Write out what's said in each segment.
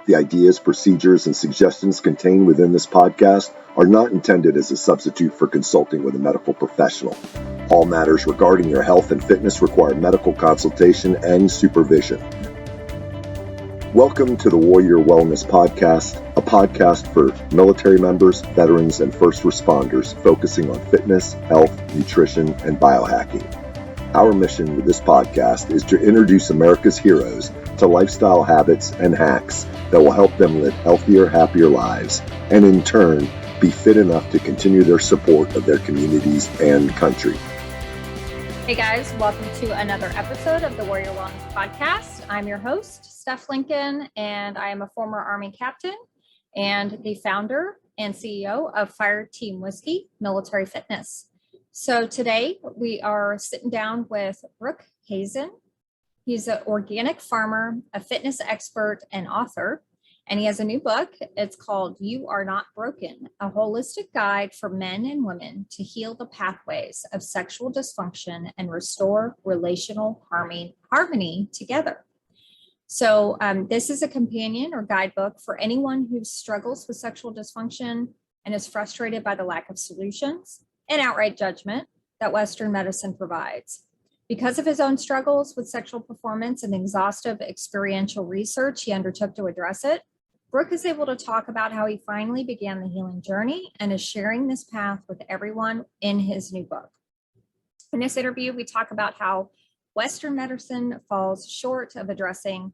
The ideas, procedures, and suggestions contained within this podcast are not intended as a substitute for consulting with a medical professional. All matters regarding your health and fitness require medical consultation and supervision. Welcome to the Warrior Wellness Podcast, a podcast for military members, veterans, and first responders focusing on fitness, health, nutrition, and biohacking. Our mission with this podcast is to introduce America's heroes to lifestyle habits and hacks that will help them live healthier, happier lives, and in turn, be fit enough to continue their support of their communities and country. Hey guys, welcome to another episode of the Warrior Wellness Podcast. I'm your host, Steph Lincoln, and I am a former Army captain and the founder and CEO of Fire Team Whiskey Military Fitness. So today we are sitting down with Brooke Hazen. He's an organic farmer, a fitness expert, and author, and he has a new book. It's called You Are Not Broken, a holistic guide for men and women to heal the pathways of sexual dysfunction and restore relational harmony together. So this is a companion or guidebook for anyone who struggles with sexual dysfunction and is frustrated by the lack of solutions and outright judgment that Western medicine provides. Because of his own struggles with sexual performance and exhaustive experiential research he undertook to address it, Brooke is able to talk about how he finally began the healing journey and is sharing this path with everyone in his new book. In this interview, we talk about how Western medicine falls short of addressing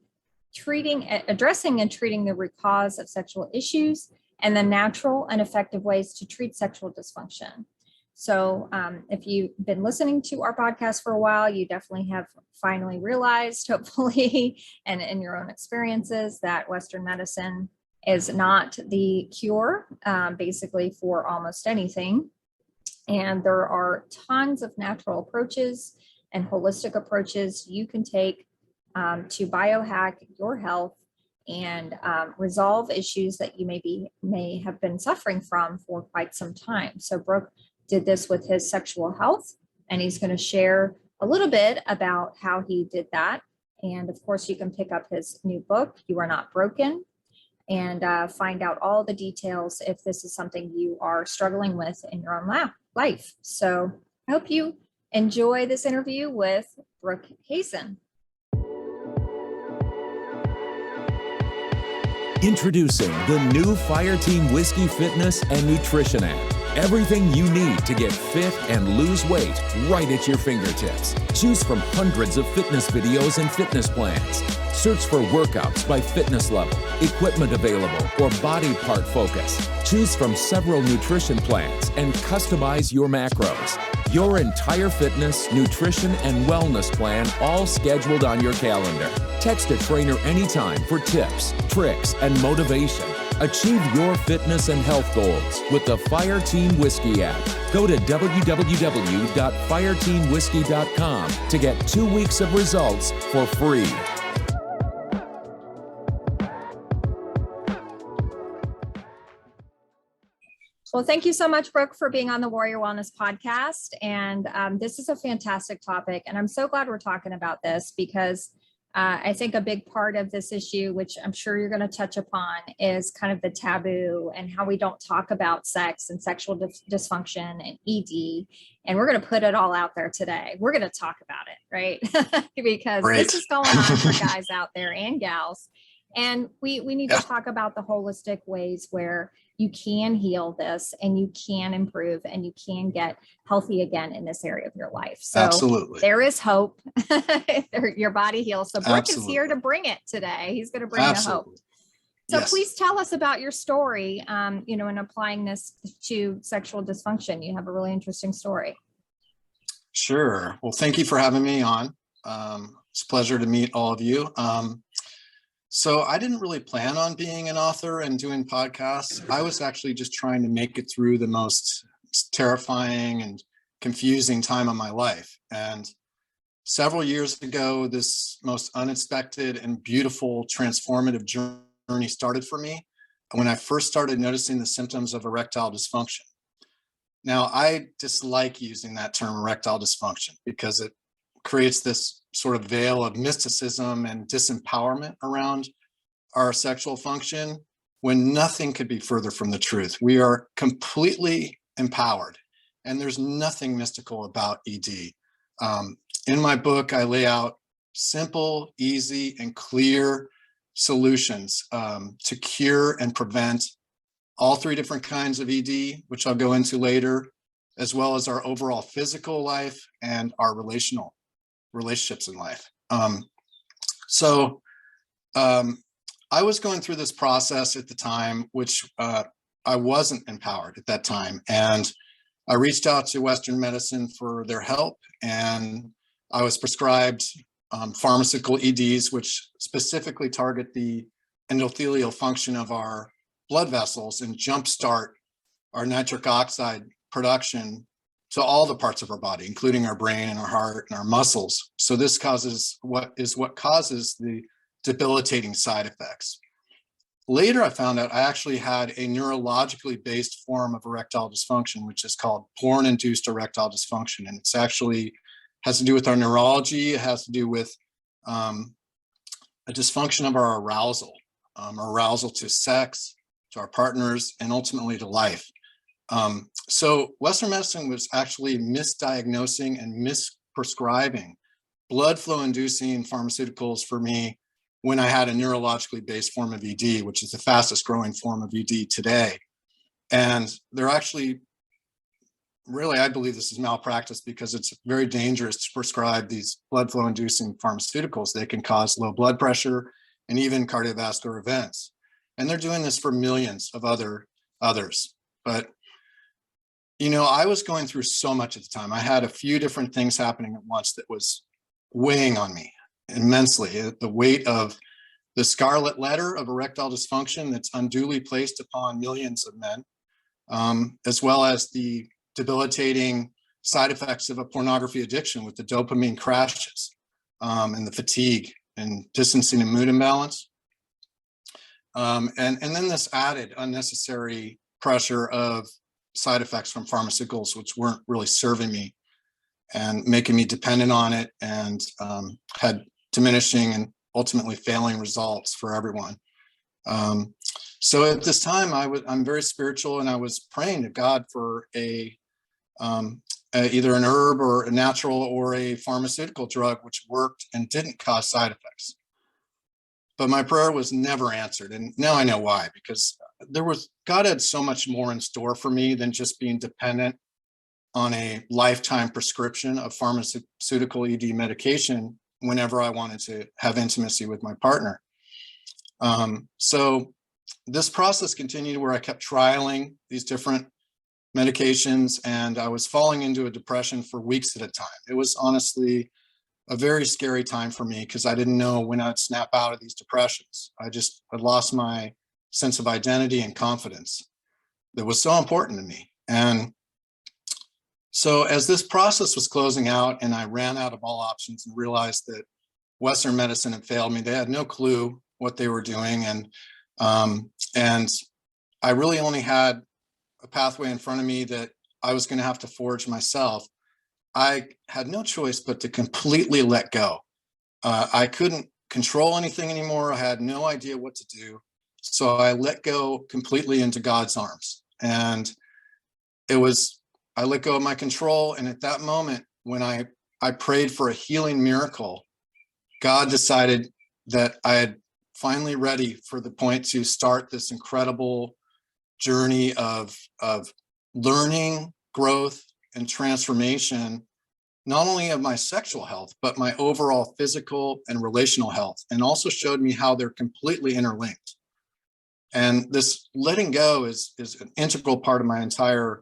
and treating the root cause of sexual issues and the natural and effective ways to treat sexual dysfunction. So if you've been listening to our podcast for a while, you definitely have finally realized, hopefully, and in your own experiences, that Western medicine is not the cure, basically, for almost anything. And there are tons of natural approaches and holistic approaches you can take to biohack your health and resolve issues that you may have been suffering from for quite some time. So Brooke did this with his sexual health, and he's going to share a little bit about how he did that. And of course, you can pick up his new book, You Are Not Broken, and find out all the details if this is something you are struggling with in your own life. So I hope you enjoy this interview with Brooke Hazen. Introducing the new Fire Team Whiskey Fitness and Nutrition app. Everything you need to get fit and lose weight right at your fingertips. Choose from hundreds of fitness videos and fitness plans. Search for workouts by fitness level, equipment available, or body part focus. Choose from several nutrition plans and customize your macros. Your entire fitness, nutrition, and wellness plan all scheduled on your calendar. Text a trainer anytime for tips, tricks, and motivation. Achieve your fitness and health goals with the Fire Team Whiskey app. Go to www.fireteamwhiskey.com to get 2 weeks of results for free. Well, thank you so much, Brooke, for being on the Warrior Wellness Podcast. And this is a fantastic topic. And I'm so glad we're talking about this because I think a big part of this issue, which I'm sure you're going to touch upon, is kind of the taboo and how we don't talk about sex and sexual dysfunction and ED. And we're going to put it all out there today. We're going to talk about it, right? Because this is going on for guys out there and gals. And we need to talk about the holistic ways where you can heal this and you can improve and you can get healthy again in this area of your life. So absolutely, there is hope. Your body heals. So Brooke is here to bring it today. He's going to bring the hope. So please tell us about your story, in applying this to sexual dysfunction. You have a really interesting story. Sure. Well, thank you for having me on. It's a pleasure to meet all of you. So I didn't really plan on being an author and doing podcasts. I was actually just trying to make it through the most terrifying and confusing time of my life. And several years ago, this most unexpected and beautiful transformative journey started for me when I first started noticing the symptoms of erectile dysfunction. Now, I dislike using that term erectile dysfunction because it creates this sort of veil of mysticism and disempowerment around our sexual function when nothing could be further from the truth. We are completely empowered, and there's nothing mystical about ED. In my book, I lay out simple, easy, and clear solutions to cure and prevent all three different kinds of ED, which I'll go into later, as well as our overall physical life and our relationships in life. I was going through this process at the time, which I wasn't empowered at that time. And I reached out to Western medicine for their help, and I was prescribed pharmaceutical EDs, which specifically target the endothelial function of our blood vessels and jumpstart our nitric oxide production to all the parts of our body, including our brain and our heart and our muscles. So this causes what causes the debilitating side effects. Later, I found out I actually had a neurologically based form of erectile dysfunction, which is called porn-induced erectile dysfunction. And it's actually has to do with our neurology. It has to do with a dysfunction of our arousal to sex, to our partners, and ultimately to life. So Western medicine was actually misdiagnosing and misprescribing blood flow inducing pharmaceuticals for me when I had a neurologically based form of ED, which is the fastest growing form of ED today. And they're actually, really, I believe this is malpractice because it's very dangerous to prescribe these blood flow inducing pharmaceuticals. They can cause low blood pressure and even cardiovascular events. And they're doing this for millions of others. But, I was going through so much at the time. I had a few different things happening at once that was weighing on me immensely. The weight of the scarlet letter of erectile dysfunction that's unduly placed upon millions of men, as well as the debilitating side effects of a pornography addiction with the dopamine crashes and the fatigue and distancing and mood imbalance. And then this added unnecessary pressure of side effects from pharmaceuticals, which weren't really serving me and making me dependent on it, and had diminishing and ultimately failing results for everyone. So at this time, I'm very spiritual, and I was praying to God for either an herb or a natural or a pharmaceutical drug which worked and didn't cause side effects. But my prayer was never answered, and now I know why, because God had so much more in store for me than just being dependent on a lifetime prescription of pharmaceutical ED medication whenever I wanted to have intimacy with my partner. So this process continued where I kept trialing these different medications, and I was falling into a depression for weeks at a time. It was honestly a very scary time for me because I didn't know when I'd snap out of these depressions. I lost my sense of identity and confidence that was so important to me. And so as this process was closing out and I ran out of all options and realized that Western medicine had failed me, they had no clue what they were doing. And I really only had a pathway in front of me that I was going to have to forge myself. I had no choice but to completely let go. I couldn't control anything anymore. I had no idea what to do. So I let go completely into God's arms. And I let go of my control. And at that moment, when I prayed for a healing miracle, God decided that I had finally ready for the point to start this incredible journey of learning, growth, and transformation, not only of my sexual health, but my overall physical and relational health, and also showed me how they're completely interlinked. And this letting go is an integral part of my entire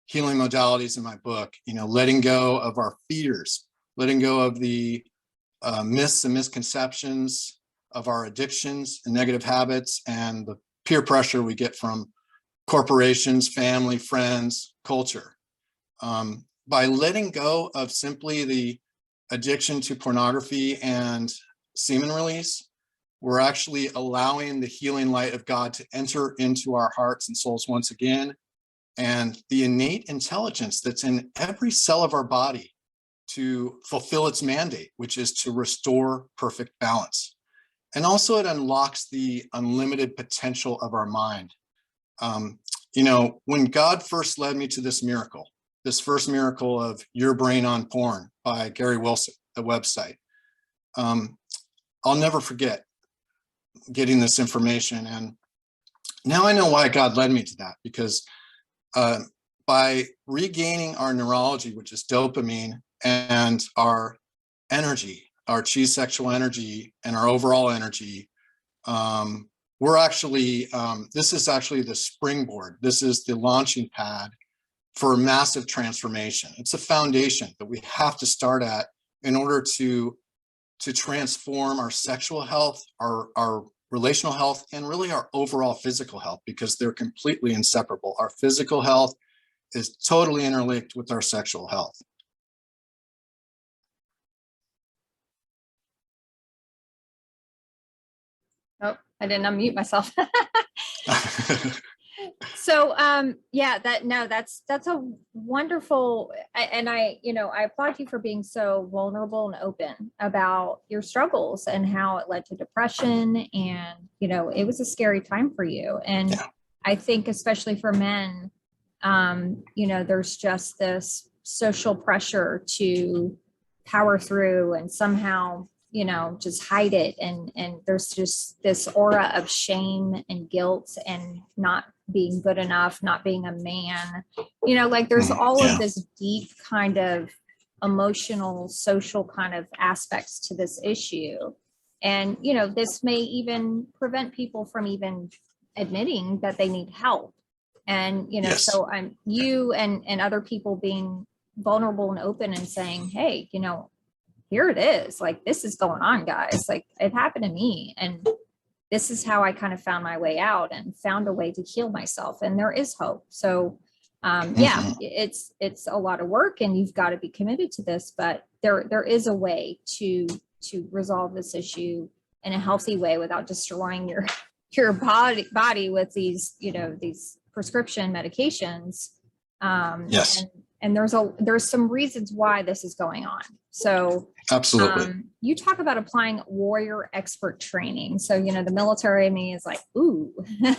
healing modalities in my book. Letting go of our fears, letting go of the myths and misconceptions of our addictions and negative habits, and the peer pressure we get from corporations, family, friends, culture. By letting go of simply the addiction to pornography and semen release, we're actually allowing the healing light of God to enter into our hearts and souls once again, and the innate intelligence that's in every cell of our body to fulfill its mandate, which is to restore perfect balance. And also it unlocks the unlimited potential of our mind. You know, when God first led me to this first miracle of Your Brain on Porn by Gary Wilson, the website, I'll never forget getting this information. And now I know why God led me to that, because by regaining our neurology, which is dopamine, and our energy, our chi sexual energy, and our overall energy, we're actually, this is actually the springboard. This is the launching pad for massive transformation. It's a foundation that we have to start at in order to transform our sexual health, our relational health, and really our overall physical health, because they're completely inseparable. Our physical health is totally interlinked with our sexual health. Oh, I didn't unmute myself. So, yeah, that's a wonderful, and I applaud you for being so vulnerable and open about your struggles and how it led to depression. And, it was a scary time for you. And Yeah. I think especially for men, there's just this social pressure to power through and somehow just hide it, and there's just this aura of shame and guilt and not being good enough, not being a man, like there's all of this deep kind of emotional, social kind of aspects to this issue. And this may even prevent people from even admitting that they need help. And Yes. so I'm you and other people being vulnerable and open and saying, hey, here it is, like, this is going on, guys, like it happened to me, and this is how I kind of found my way out and found a way to heal myself, and there is hope. So yeah, it's a lot of work, and you've got to be committed to this, but there is a way to resolve this issue in a healthy way without destroying your body with these these prescription medications. Yes. And there's some reasons why this is going on. So Absolutely. You talk about applying warrior expert training. So, the military in me is like, ooh,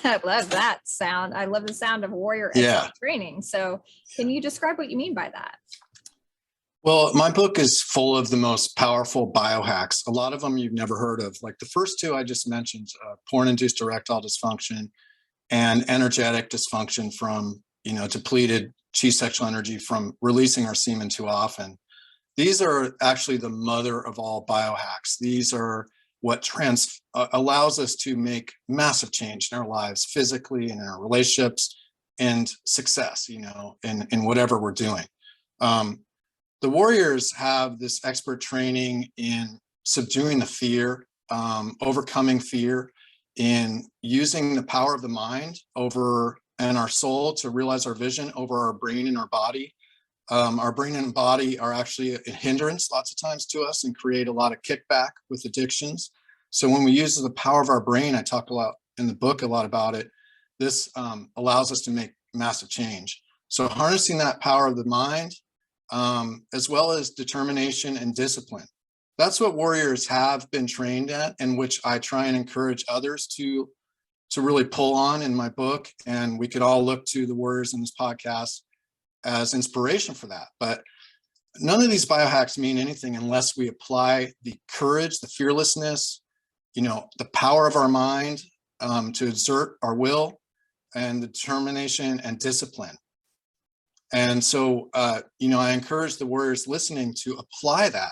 I love that sound. I love the sound of warrior expert training. So can you describe what you mean by that? Well, my book is full of the most powerful biohacks. A lot of them you've never heard of. Like the first two I just mentioned, porn-induced erectile dysfunction and energetic dysfunction from, depleted chi sexual energy from releasing our semen too often. These are actually the mother of all biohacks. These are what allows us to make massive change in our lives, physically and in our relationships, and success, in whatever we're doing. The warriors have this expert training in subduing the fear, overcoming fear, in using the power of the mind and our soul to realize our vision over our brain and our body. Our brain and body are actually a hindrance lots of times to us and create a lot of kickback with addictions. So when we use the power of our brain, I talk a lot in the book a lot about it, this allows us to make massive change. So harnessing that power of the mind, as well as determination and discipline. That's what warriors have been trained at, and which I try and encourage others to really pull on in my book. And we could all look to the warriors in this podcast as inspiration for that. But none of these biohacks mean anything unless we apply the courage, the fearlessness, the power of our mind to exert our will, and the determination and discipline. And so, I encourage the warriors listening to apply that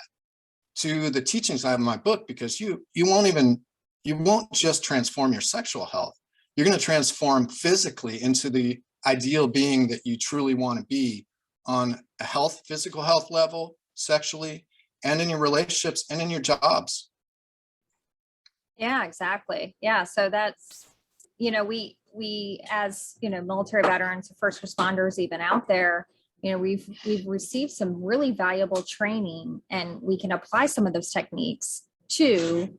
to the teachings I have in my book, because you won't just transform your sexual health. You're going to transform physically into the ideal being that you truly want to be on a physical health level, sexually, and in your relationships and in your jobs. Yeah, exactly. Yeah. So that's, we as, military veterans, first responders, even out there, we've received some really valuable training, and we can apply some of those techniques to,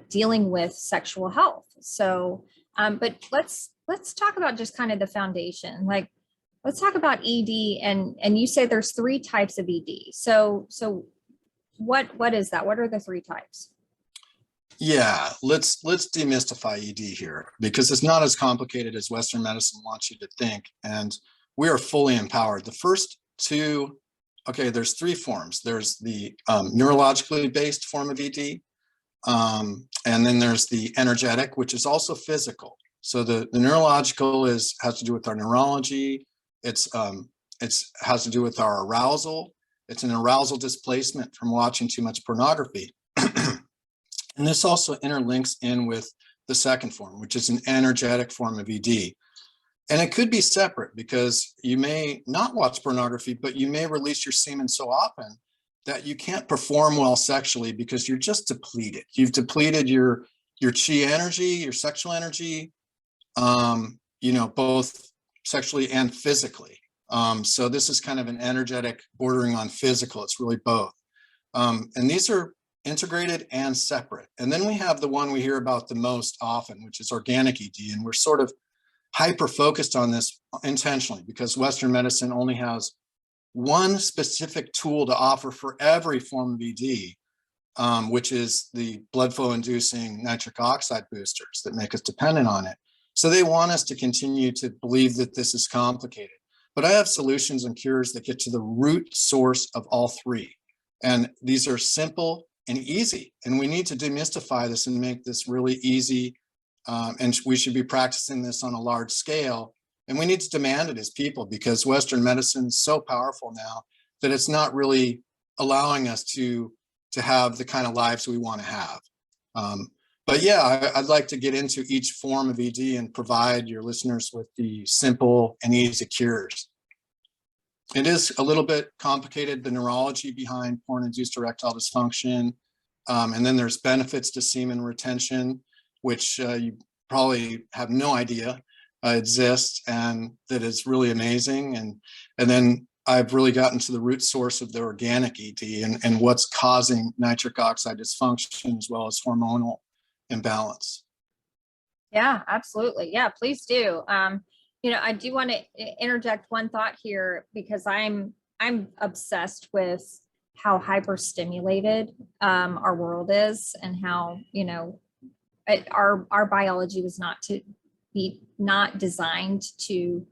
dealing with sexual health. So, but let's talk about just kind of the foundation. Like, let's talk about ED, and you say there's 3 types of ED. So what is that? What are the 3 types? Yeah, let's demystify ED here, because it's not as complicated as Western medicine wants you to think, and we are fully empowered. The first two, okay, there's three forms. There's the neurologically based form of ED, and then there's the energetic, which is also physical. So the neurological has to do with our neurology. It's has to do with our arousal. It's an arousal displacement from watching too much pornography. And this also interlinks in with the second form, which is an energetic form of ED. And it could be separate, because you may not watch pornography, but you may release your semen so often that you can't perform well sexually because you're just depleted. You've depleted your chi energy, your sexual energy, both sexually and physically. So this is kind of an energetic bordering on physical. It's really both. And these are integrated and separate. And then we have the one we hear about the most often, which is organic ED. And we're sort of hyper focused on this intentionally, because Western medicine only has one specific tool to offer for every form of ED, which is the blood flow inducing nitric oxide boosters that make us dependent on it. So they want us to continue to believe that this is complicated. But I have solutions and cures that get to the root source of all three. And these are simple and easy. And we need to demystify this and make this really easy. And we should be practicing this on a large scale. And we need to demand it as people, because Western medicine is so powerful now that it's not really allowing us to have the kind of lives we want to have. But yeah, I'd like to get into each form of ED and provide your listeners with the simple and easy cures. It is a little bit complicated, the neurology behind porn-induced erectile dysfunction. And then there's benefits to semen retention, which you probably have no idea exists, and that is really amazing. And then I've really gotten to the root source of the organic ED and what's causing nitric oxide dysfunction, as well as hormonal imbalance. Yeah, absolutely. Yeah, please do. I do want to interject one thought here, because I'm obsessed with how hyperstimulated our world is, and how our biology was not designed to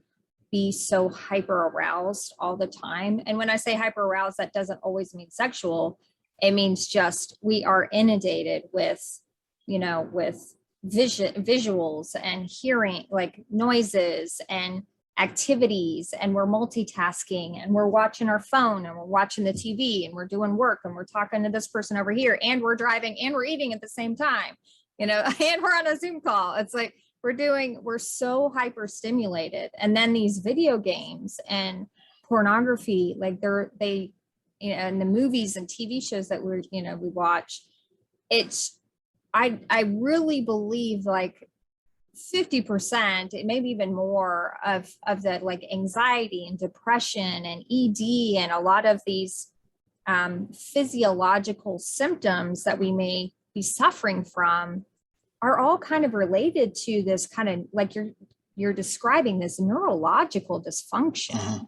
be so hyper aroused all the time. And when I say hyper aroused, that doesn't always mean sexual. It means just we are inundated with visuals and hearing, like noises and activities, and we're multitasking, and we're watching our phone, and we're watching the TV, and we're doing work, and we're talking to this person over here, and we're driving, and we're eating at the same time, and we're on a Zoom call. It's like we're so hyper stimulated. And then these video games and pornography, like they and the movies and TV shows that we watch, I really believe like 50%, maybe even more of the like anxiety and depression and ED and a lot of these physiological symptoms that we may be suffering from are all kind of related to this kind of, like you're describing, this neurological dysfunction.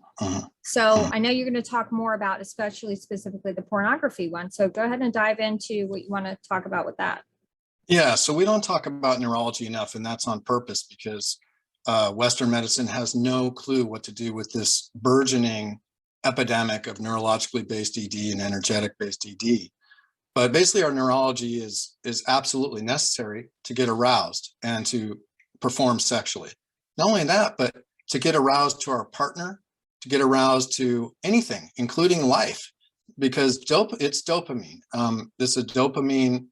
So I know you're going to talk more about, especially specifically the pornography one. So go ahead and dive into what you want to talk about with that. Yeah, so we don't talk about neurology enough, and that's on purpose, because Western medicine has no clue what to do with this burgeoning epidemic of neurologically based ED and energetic based ED. But basically our neurology is absolutely necessary to get aroused and to perform sexually. Not only that, but to get aroused to our partner, to get aroused to anything, including life, because it's dopamine. This is a dopamine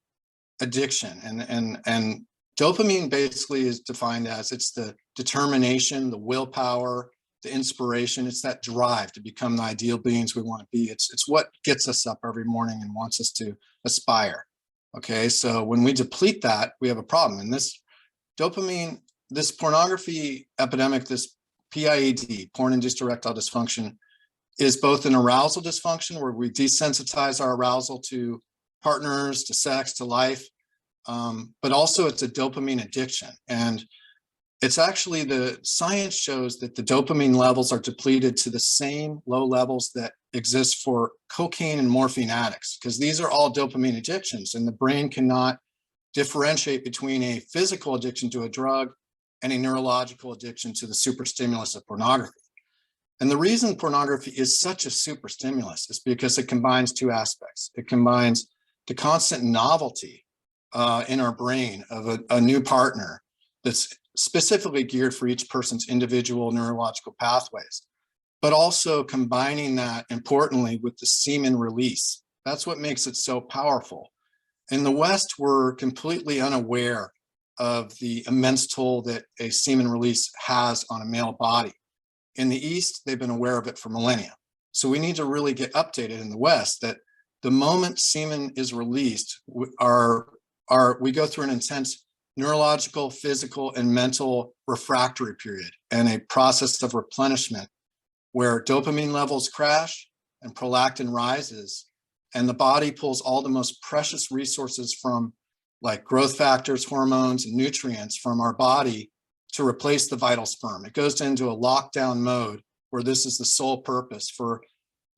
addiction, and dopamine basically is defined as, it's the determination, the willpower, the inspiration. It's that drive to become the ideal beings we want to be. It's what gets us up every morning and wants us to aspire. Okay, so when we deplete that, we have a problem. And this dopamine, this pornography epidemic, this PIED, porn-induced erectile dysfunction, is both an arousal dysfunction where we desensitize our arousal to partners, to sex, to life, but also it's a dopamine addiction. And it's actually, the science shows that the dopamine levels are depleted to the same low levels that exist for cocaine and morphine addicts, because these are all dopamine addictions, and the brain cannot differentiate between a physical addiction to a drug and a neurological addiction to the superstimulus of pornography. And the reason pornography is such a superstimulus is because it combines two aspects. It combines the constant novelty in our brain of a new partner that's specifically geared for each person's individual neurological pathways, but also combining that, importantly, with the semen release. That's what makes it so powerful. In the West, we're completely unaware of the immense toll that a semen release has on a male body. In the East, they've been aware of it for millennia. So we need to really get updated in the West that the moment semen is released, we go through an intense neurological, physical, and mental refractory period and a process of replenishment where dopamine levels crash and prolactin rises, and the body pulls all the most precious resources from like growth factors, hormones, and nutrients from our body to replace the vital sperm. It goes into a lockdown mode where this is the sole purpose for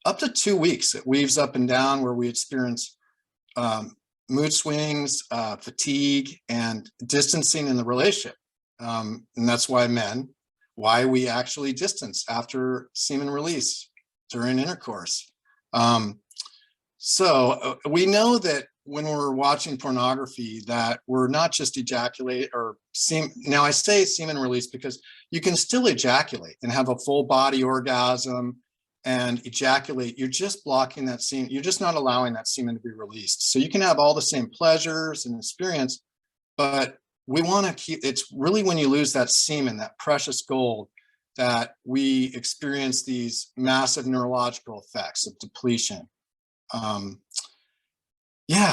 up to 2 weeks. It weaves up and down where we experience mood swings, fatigue, and distancing in the relationship. And that's why we actually distance after semen release during intercourse. So we know that when we're watching pornography that we're not just ejaculate or now I say semen release because you can still ejaculate and have a full body orgasm and ejaculate. You're just blocking that semen. You're just not allowing that semen to be released. So you can have all the same pleasures and experience, but we want to keep, it's really when you lose that semen, that precious gold, that we experience these massive neurological effects of depletion.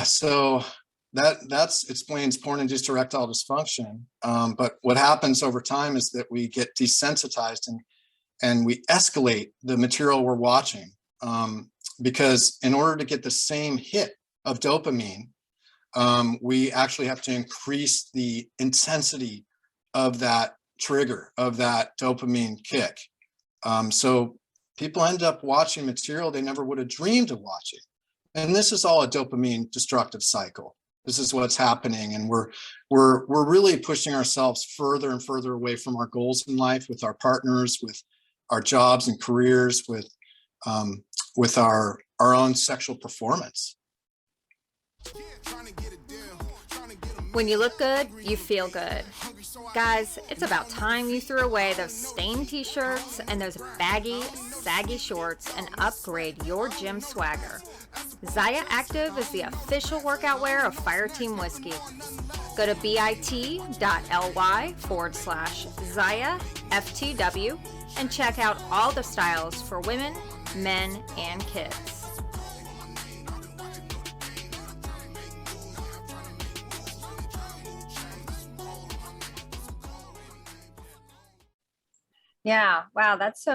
So that explains porn-induced erectile dysfunction. But what happens over time is that we get desensitized and we escalate the material we're watching, because in order to get the same hit of dopamine, we actually have to increase the intensity of that trigger, of that dopamine kick. So people end up watching material they never would have dreamed of watching. And this is all a dopamine destructive cycle. This is what's happening. And we're really pushing ourselves further and further away from our goals in life, with our partners, with our jobs and careers, with our own sexual performance. When you look good, you feel good. Guys, it's about time you threw away those stained t-shirts and those baggy, saggy shorts and upgrade your gym swagger. Zaya Active is the official workout wear of Fireteam Whiskey. Go to bit.ly/Zaya FTW and check out all the styles for women, men, and kids. Yeah, wow, that's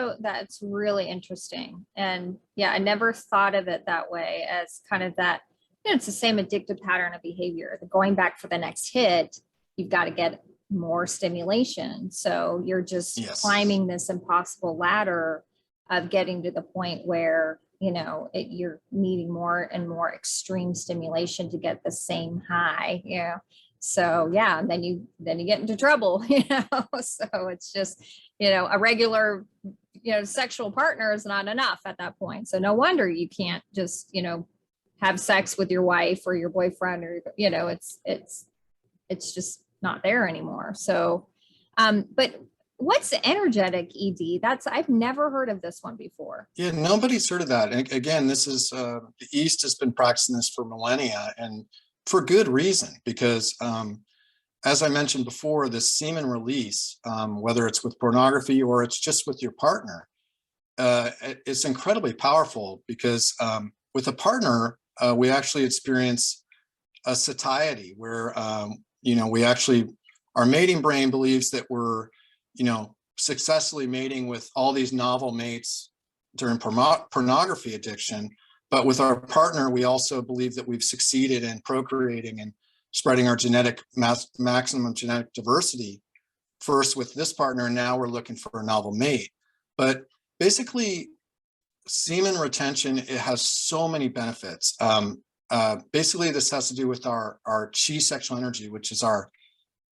really interesting. And yeah, I never thought of it that way, as kind of that, it's the same addictive pattern of behavior. Going back for the next hit, you've got to get more stimulation. So you're just climbing this impossible ladder of getting to the point where, you're needing more and more extreme stimulation to get the same high, So yeah, and then you get into trouble, so it's just, a regular, sexual partner is not enough at that point. So no wonder you can't just, have sex with your wife or your boyfriend, or, it's just not there anymore. So, but what's energetic ED? I've never heard of this one before. Yeah, nobody's heard of that. And again, this is, the East has been practicing this for millennia, and for good reason, because as I mentioned before, the semen release, whether it's with pornography or it's just with your partner, it's incredibly powerful, because with a partner, we actually experience a satiety where, we actually, our mating brain believes that we're, successfully mating with all these novel mates during pornography addiction. But with our partner, we also believe that we've succeeded in procreating and spreading our maximum genetic diversity, first with this partner, and now we're looking for a novel mate. But basically, semen retention, it has so many benefits. basically this has to do with our chi sexual energy, which is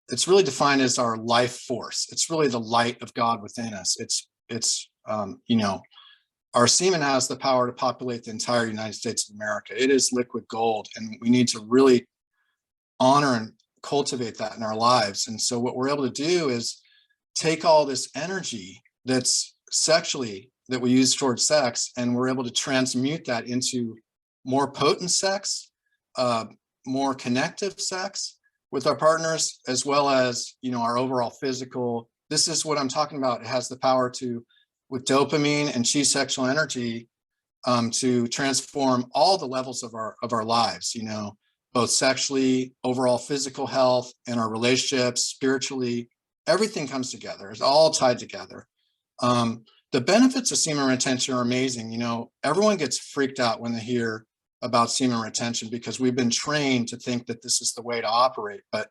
it's really defined as our life force. It's really the light of God within us. Our semen has the power to populate the entire United States of America. It is liquid gold, and we need to really honor and cultivate that in our lives. And so what we're able to do is take all this energy that's sexually that we use towards sex, and we're able to transmute that into more potent sex, more connective sex with our partners, as well as, our overall physical. This is what I'm talking about. It has the power to, with dopamine and chi sexual energy, to transform all the levels of our lives, both sexually, overall physical health, and our relationships, spiritually. Everything comes together. It's all tied together. The benefits of semen retention are amazing. Everyone gets freaked out when they hear about semen retention because we've been trained to think that this is the way to operate, but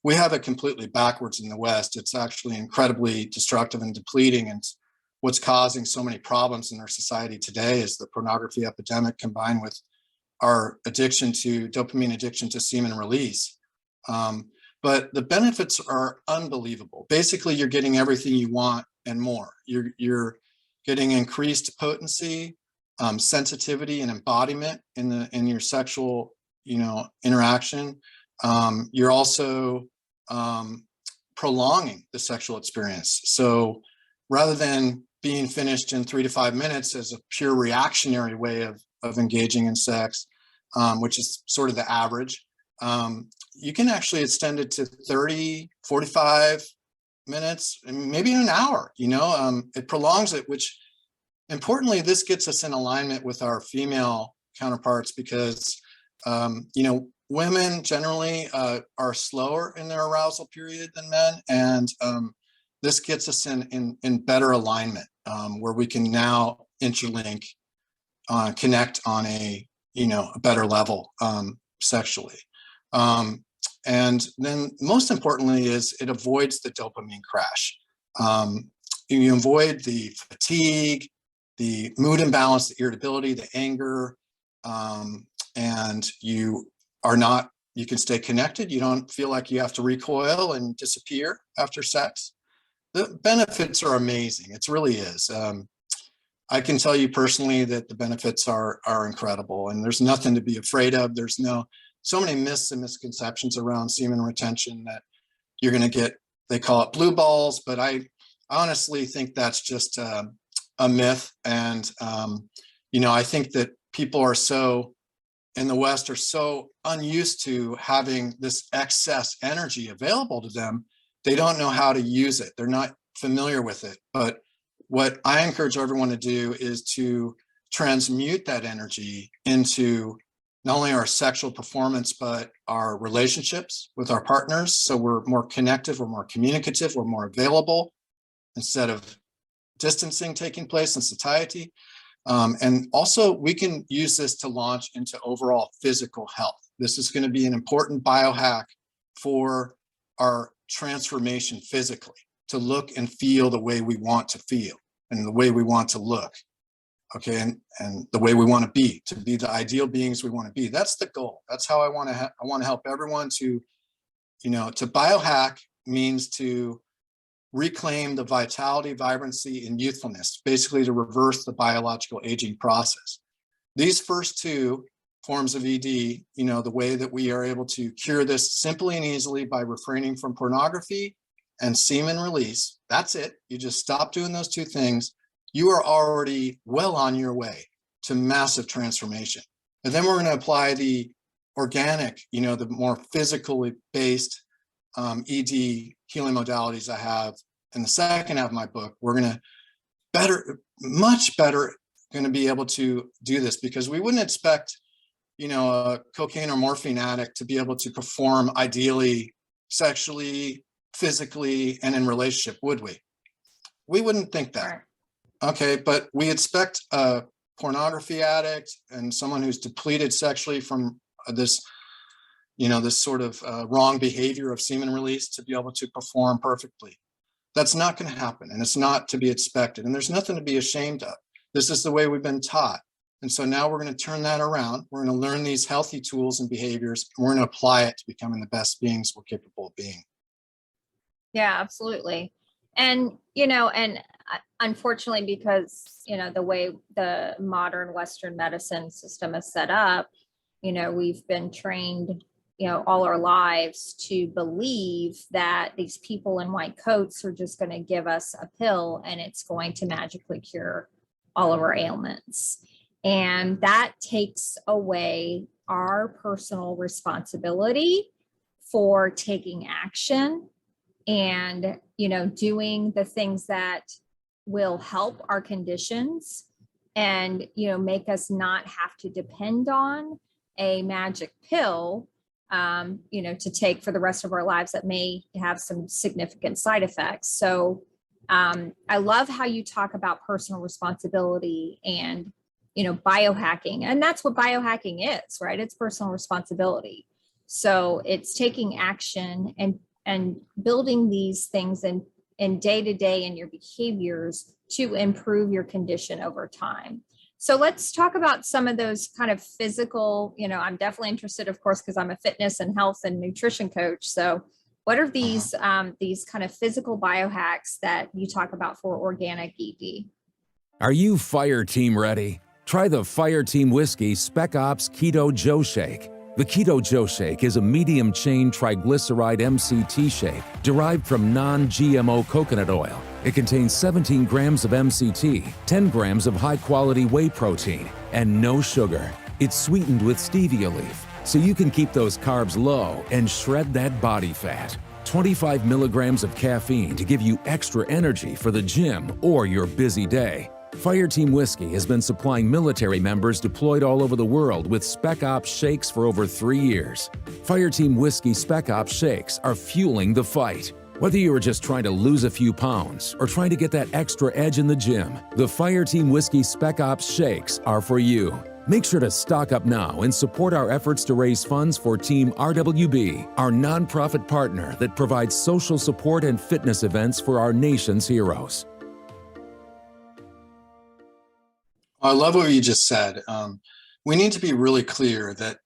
we have it completely backwards in the West. It's actually incredibly destructive and depleting, and what's causing so many problems in our society today is the pornography epidemic combined with our dopamine addiction to semen release. But the benefits are unbelievable. Basically, you're getting everything you want and more. You're getting increased potency, sensitivity, and embodiment in your sexual, interaction. You're also prolonging the sexual experience. So rather than being finished in 3 to 5 minutes as a pure reactionary way of engaging in sex, which is sort of the average, you can actually extend it to 30, 45 minutes, and maybe an hour. It prolongs it, which importantly, this gets us in alignment with our female counterparts because, women generally are slower in their arousal period than men. And this gets us in better alignment, where we can now interlink, connect on a better level sexually. And then most importantly is it avoids the dopamine crash. You avoid the fatigue, the mood imbalance, the irritability, the anger, and you can stay connected. You don't feel like you have to recoil and disappear after sex. The benefits are amazing. It really is. I can tell you personally that the benefits are incredible, and there's nothing to be afraid of. There's so many myths and misconceptions around semen retention that you're going to get, they call it blue balls, but I honestly think that's just a myth. And, I think that people in the West are so unused to having this excess energy available to them. They don't know how to use it. They're not familiar with it. But what I encourage everyone to do is to transmute that energy into not only our sexual performance, but our relationships with our partners. So we're more connected, we're more communicative, we're more available instead of distancing taking place in satiety. And also we can use this to launch into overall physical health. This is going to be an important biohack for our transformation physically, to look and feel the way we want to feel and the way we want to look. Okay, and the way we want to be the ideal beings we want to be. That's the goal. That's how I want to help everyone to biohack means to reclaim the vitality, vibrancy, and youthfulness, basically to reverse the biological aging process. These first two forms of ED, the way that we are able to cure this simply and easily by refraining from pornography and semen release. That's it. You just stop doing those two things. You are already well on your way to massive transformation. And then we're going to apply the organic, the more physically based ED healing modalities I have in the second half of my book. We're going to much better going to be able to do this, because we wouldn't expect, a cocaine or morphine addict to be able to perform ideally sexually, physically, and in relationship, would we? We wouldn't think that. Right. Okay, but we expect a pornography addict and someone who's depleted sexually from this sort of wrong behavior of semen release to be able to perform perfectly. That's not going to happen, and it's not to be expected, and there's nothing to be ashamed of. This is the way we've been taught. And so now we're going to turn that around. We're going to learn these healthy tools and behaviors, and we're going to apply it to becoming the best beings we're capable of being. Yeah, absolutely. And, unfortunately, because, the way the modern Western medicine system is set up, we've been trained, all our lives to believe that these people in white coats are just going to give us a pill and it's going to magically cure all of our ailments. And that takes away our personal responsibility for taking action and, doing the things that will help our conditions and, make us not have to depend on a magic pill, to take for the rest of our lives that may have some significant side effects. So I love how you talk about personal responsibility and, biohacking. And that's what biohacking is, right? It's personal responsibility. So it's taking action and building these things in day to day in your behaviors to improve your condition over time. So let's talk about some of those kind of physical, I'm definitely interested, of course, because I'm a fitness and health and nutrition coach. So what are these kind of physical biohacks that you talk about for organic ED? Are you Fire Team ready? Try the Fire Team Whiskey Spec Ops Keto Joe Shake. The Keto Joe Shake is a medium-chain triglyceride MCT shake derived from non-GMO coconut oil. It contains 17 grams of MCT, 10 grams of high-quality whey protein, and no sugar. It's sweetened with stevia leaf, so you can keep those carbs low and shred that body fat. 25 milligrams of caffeine to give you extra energy for the gym or your busy day. Fire Team Whiskey has been supplying military members deployed all over the world with Spec Ops shakes for over 3 years. Fire Team Whiskey Spec Ops shakes are fueling the fight. Whether you are just trying to lose a few pounds or trying to get that extra edge in the gym, the Fire Team Whiskey Spec Ops shakes are for you. Make sure to stock up now and support our efforts to raise funds for Team RWB, our nonprofit partner that provides social support and fitness events for our nation's heroes. I love what you just said. We need to be really clear that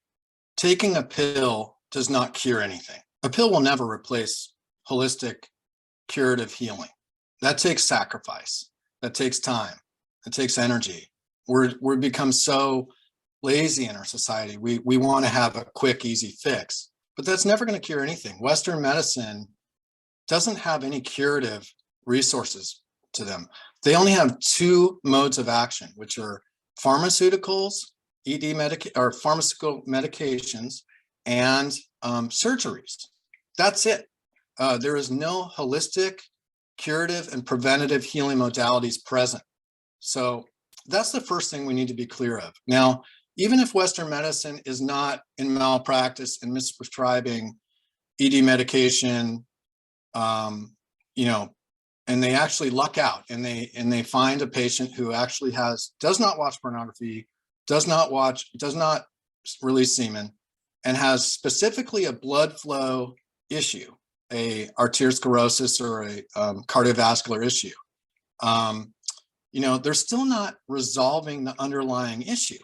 taking a pill does not cure anything. A pill will never replace holistic curative healing. That takes sacrifice. That takes time. It takes energy. We've become so lazy in our society. We want to have a quick, easy fix, but that's never going to cure anything. Western medicine doesn't have any curative resources to them. They only have 2 modes of action, which are pharmaceuticals, pharmaceutical medications, and surgeries. That's it. There is no holistic, curative, and preventative healing modalities present. So that's the first thing we need to be clear of. Now, even if Western medicine is not in malpractice and misprescribing ED medication, and they actually luck out and they find a patient who actually does not watch pornography, does not release semen, and has specifically a blood flow issue, a arteriosclerosis or a cardiovascular issue. They're still not resolving the underlying issue.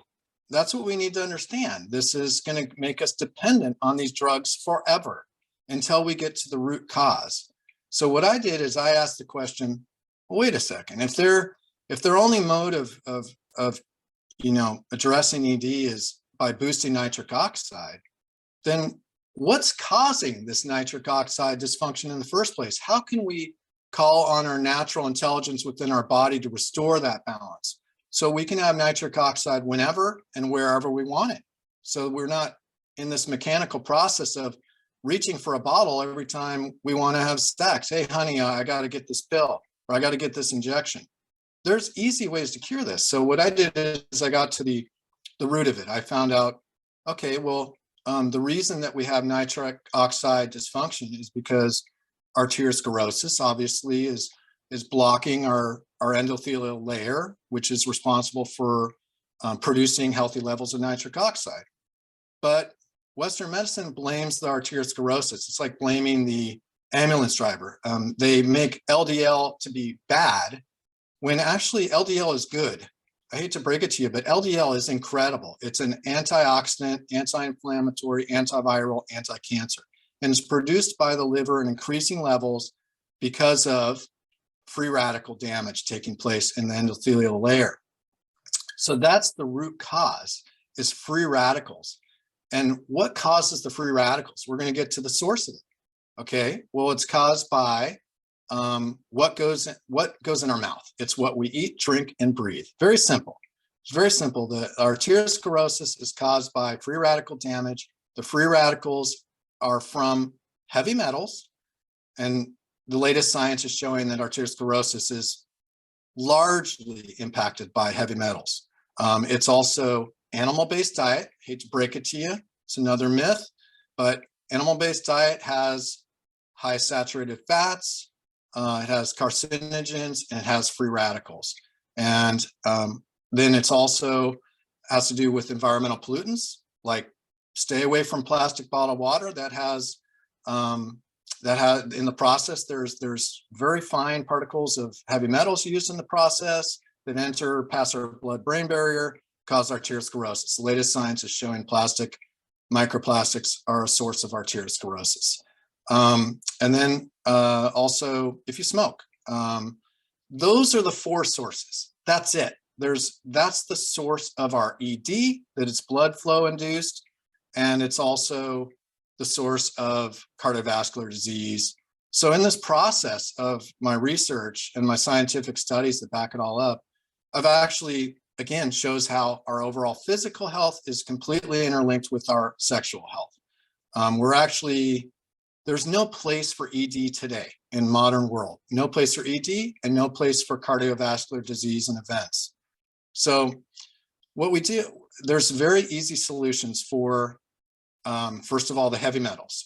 That's what we need to understand. This is going to make us dependent on these drugs forever until we get to the root cause. So what I did is I asked the question, well, wait a second, if their only mode of addressing ED is by boosting nitric oxide, then what's causing this nitric oxide dysfunction in the first place? How can we call on our natural intelligence within our body to restore that balance so we can have nitric oxide whenever and wherever we want it? So we're not in this mechanical process of reaching for a bottle every time we want to have sex. Hey, honey, I got to get this pill, or I got to get this injection. There's easy ways to cure this. So what I did is I got to the root of it. I found out, okay, well, the reason that we have nitric oxide dysfunction is because arteriosclerosis obviously is blocking our endothelial layer, which is responsible for producing healthy levels of nitric oxide. But Western medicine blames the arteriosclerosis. It's like blaming the ambulance driver. They make LDL to be bad when actually LDL is good. I hate to break it to you, but LDL is incredible. It's an antioxidant, anti-inflammatory, antiviral, anti-cancer, and it's produced by the liver in increasing levels because of free radical damage taking place in the endothelial layer. So that's the root cause, is free radicals. And what causes the free radicals? We're going to get to the source of it. Okay, well, it's caused by what goes in our mouth. It's what we eat, drink, and breathe. Very simple. It's very simple. The arteriosclerosis is caused by free radical damage. The free radicals are from heavy metals, and the latest science is showing that arteriosclerosis is largely impacted by heavy metals. It's also animal-based diet. Hate to break it to you, it's another myth, but animal-based diet has high saturated fats, it has carcinogens, and it has free radicals. And then it's also has to do with environmental pollutants, like stay away from plastic bottled water. That has in the process, there's very fine particles of heavy metals used in the process that enter past our blood-brain barrier, cause arteriosclerosis. The latest science is showing plastic microplastics are a source of arteriosclerosis. And then also, if you smoke, those are the four sources. That's it. That's the source of our ED, that it's blood flow induced, and it's also the source of cardiovascular disease. So in this process of my research and my scientific studies that back it all up, I've actually, again, shows how our overall physical health is completely interlinked with our sexual health. There's no place for ED today in modern world. No place for ED and no place for cardiovascular disease and events. So what we do, there's very easy solutions for, first of all, the heavy metals.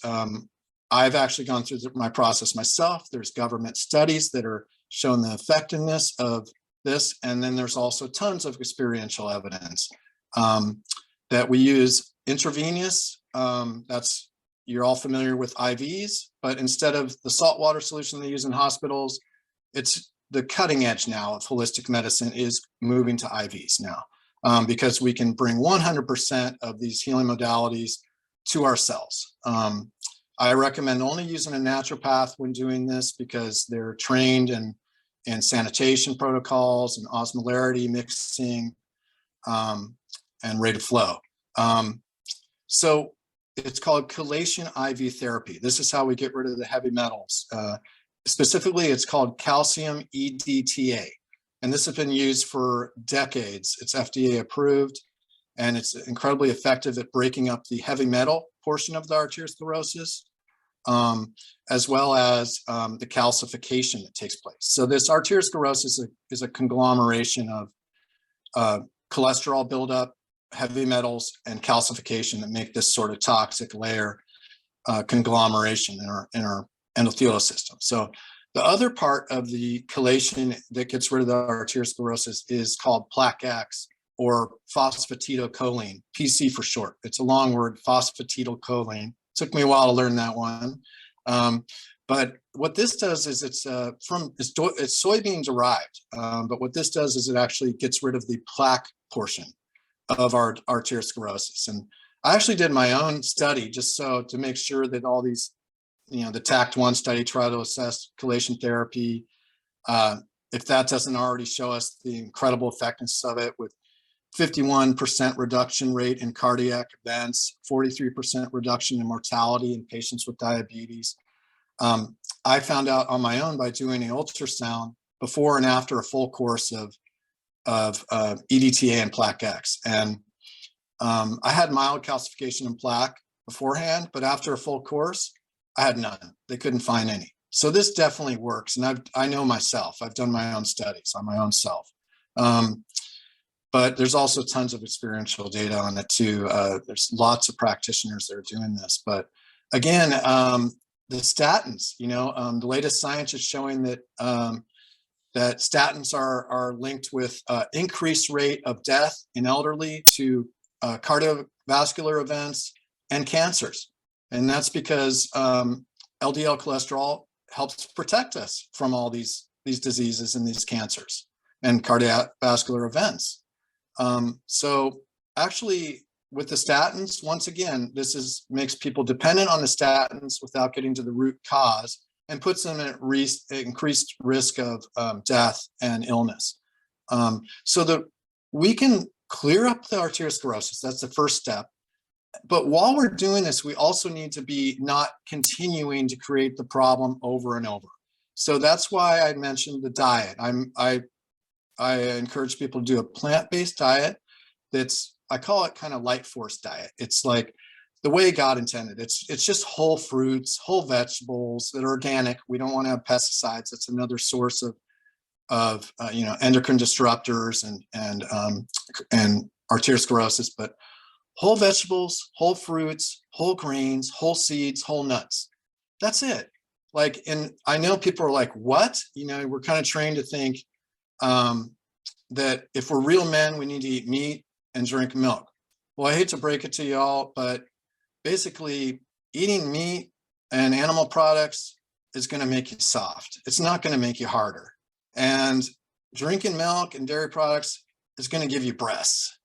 I've actually gone through my process myself. There's government studies that are showing the effectiveness of this. And then there's also tons of experiential evidence that we use intravenous. You're all familiar with IVs, but instead of the saltwater solution they use in hospitals, it's the cutting edge now of holistic medicine is moving to IVs now, because we can bring 100% of these healing modalities to our cells. I recommend only using a naturopath when doing this because they're trained in sanitation protocols and osmolarity mixing and rate of flow. So it's called chelation IV therapy. This is how we get rid of the heavy metals. Specifically, it's called calcium EDTA. And this has been used for decades. It's FDA approved, and it's incredibly effective at breaking up the heavy metal portion of the arteriosclerosis, as well as the calcification that takes place. So this arteriosclerosis is a conglomeration of cholesterol buildup, heavy metals, and calcification that make this sort of toxic layer conglomeration in our endothelial system. So the other part of the chelation that gets rid of the arteriosclerosis is called plaque X, or phosphatidylcholine, PC for short. It's a long word, phosphatidylcholine. Took me a while to learn that one. But what this does is it's soybean derived. But what this does is it actually gets rid of the plaque portion of our arteriosclerosis. And I actually did my own study just so to make sure that all these, the TACT-1 study tried to assess chelation therapy. If that doesn't already show us the incredible effectiveness of it, with 51% reduction rate in cardiac events, 43% reduction in mortality in patients with diabetes. I found out on my own by doing an ultrasound before and after a full course of EDTA and plaque X. And I had mild calcification and plaque beforehand, but after a full course, I had none. They couldn't find any. So this definitely works. And I know myself, I've done my own studies on my own self. But there's also tons of experiential data on it too. There's lots of practitioners that are doing this. But again, the statins, the latest science is showing that that statins are linked with increased rate of death in elderly to cardiovascular events and cancers. And that's because LDL cholesterol helps protect us from all these diseases and these cancers and cardiovascular events. So actually with the statins, once again, makes people dependent on the statins without getting to the root cause and puts them at increased risk of death and illness. So that we can clear up the arteriosclerosis. That's the first step. But while we're doing this, we also need to be not continuing to create the problem over and over. So that's why I mentioned the diet. I encourage people to do a plant-based diet I call it kind of light force diet. It's like the way God intended. It's just whole fruits, whole vegetables that are organic. We don't want to have pesticides. That's another source of endocrine disruptors and arteriosclerosis. But whole vegetables, whole fruits, whole grains, whole seeds, whole nuts. That's it. Like, and I know people are like, what? We're kind of trained to think that if we're real men, we need to eat meat and drink milk. Well, I hate to break it to y'all, but basically eating meat and animal products is going to make you soft. It's not going to make you harder. And drinking milk and dairy products is going to give you breasts.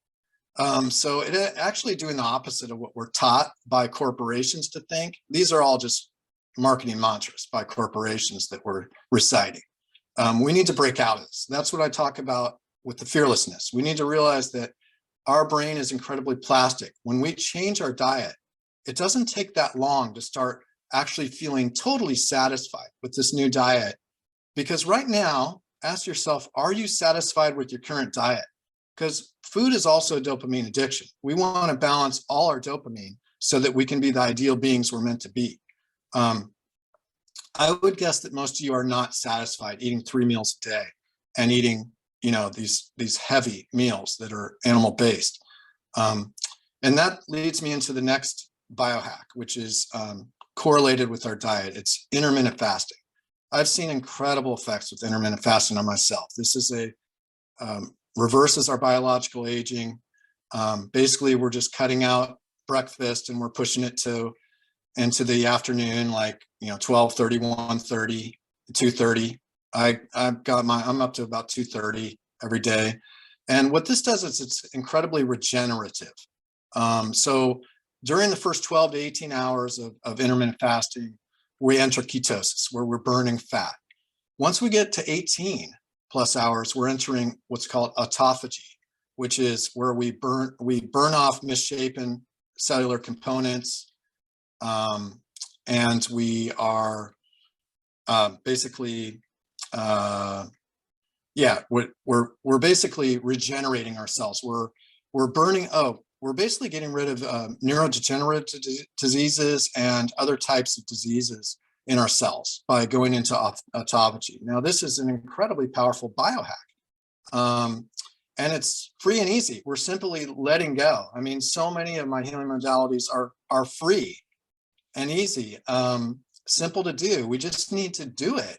So it actually doing the opposite of what we're taught by corporations to think. These are all just marketing mantras by corporations that we're reciting. We need to break out of this. That's what I talk about with the fearlessness. We need to realize that our brain is incredibly plastic. When we change our diet, it doesn't take that long to start actually feeling totally satisfied with this new diet. Because right now, ask yourself, are you satisfied with your current diet? Because food is also a dopamine addiction. We want to balance all our dopamine so that we can be the ideal beings we're meant to be. I would guess that most of you are not satisfied eating 3 meals a day and eating these heavy meals that are animal based. And that leads me into the next biohack, which is correlated with our diet. It's intermittent fasting. I've seen incredible effects with intermittent fasting on myself. This is reverses our biological aging. Basically, we're just cutting out breakfast and we're pushing it into the afternoon, like 12:30, 1:30, 2:30. I'm up to about 2:30 every day. And what this does is it's incredibly regenerative. So during the first 12 to 18 hours of intermittent fasting, we enter ketosis, where we're burning fat. Once we get to 18 plus hours, we're entering what's called autophagy, which is where we burn off misshapen cellular components. And we are basically we're basically regenerating ourselves. We're basically getting rid of neurodegenerative diseases and other types of diseases in our cells by going into autophagy. Now, this is an incredibly powerful biohack. And it's free and easy. We're simply letting go. I mean, so many of my healing modalities are free and easy, simple to do. We just need to do it.